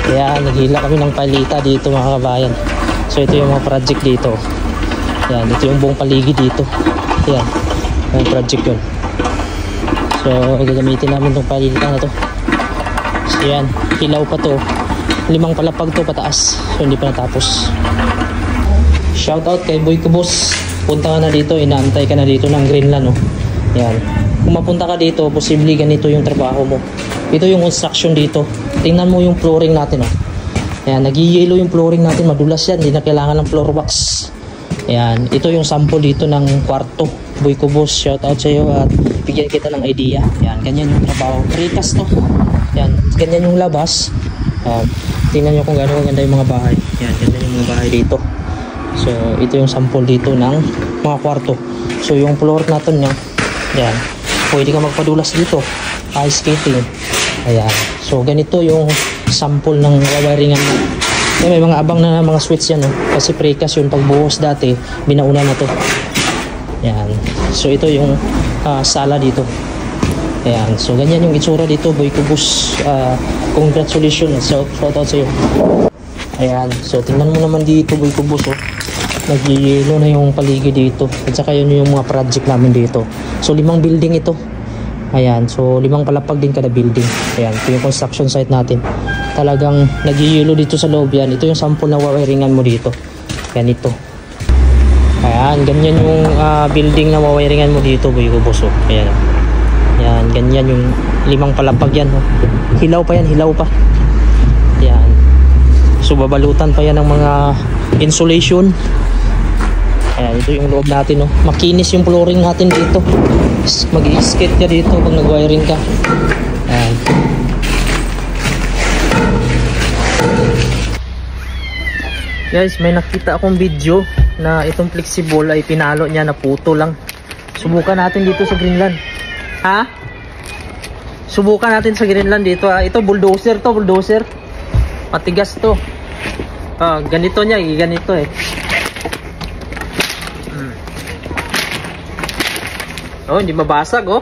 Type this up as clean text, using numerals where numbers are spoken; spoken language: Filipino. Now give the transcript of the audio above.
Kaya naghila kami ng palita dito mga kabayan. So ito yung mga project dito. Yan, ito yung buong paligid dito. Yan, yung project yun. So gagamitin namin itong palita na to. So yan, hilaw pa to. 5 palapag to pataas. So hindi pa natapos. Shout out kay Boy Kubos. Punta ka na dito, inaantay ka na dito ng Greenland, oh. Yan. Kung mapunta ka dito, posible ganito yung trabaho mo. Ito yung construction dito. Tingnan mo yung flooring natin, oh. Ayan, nag-yellow yung flooring natin, madulas yan, hindi na kailangan ng floor wax. Ayan, ito yung sample dito ng kwarto. Boy Kubos, shout out sa iyo at bigyan kita ng idea. Ayan, ganyan yung trabaho. Precast to. Ayan, ganyan yung labas. Tingnan nyo kung gano'n ganda yung mga bahay. Ayan, ganyan yung mga bahay dito. So, ito yung sample dito ng mga kwarto. So, yung floor natin nyo, ayan, pwede ka magpadulas dito. Ice skating. Ayan, so ganito yung sample ng wiringan mo. May mga abang na mga switch yan, oh. Kasi precast yun, pagbuhos dati binauna na to. Ayan, so ito yung sala dito. Ayan, so ganyan yung itsura dito. Boy Kubos, congratulations, so shout out sa iyo. Ayan, so tingnan mo naman dito Boy Kubos, oh. Nag-yellow na yung paligid dito. At saka yun yung mga project namin dito. So 5 building ito. Ayan, so 5 palapag din kada building. Ayan, ito yung construction site natin. Talagang nag-yellow dito sa loob yan. Ito yung sample na wawiringan mo dito. Ganito. Ayan, ganyan yung building na wawiringan mo dito Boy Kubos, oh. Ayan. Ayan, ganyan yung 5 palapag yan, oh. Hilaw pa yan, hilaw pa. Ayan. So babalutan pa yan ng mga insulation. Ayan, ito yung loob natin, oh. Makinis yung flooring natin dito. Mag-i-skate ka dito pag nag-wiring ka. Ayan. Guys, may nakita akong video na itong flexible ay pinalo niya na puto lang. Subukan natin dito sa Greenland. Ha? Subukan natin sa Greenland dito. Ito bulldozer to, bulldozer. Matigas to. Ganito niya, ganito eh. Oh, hindi mabasag, oh.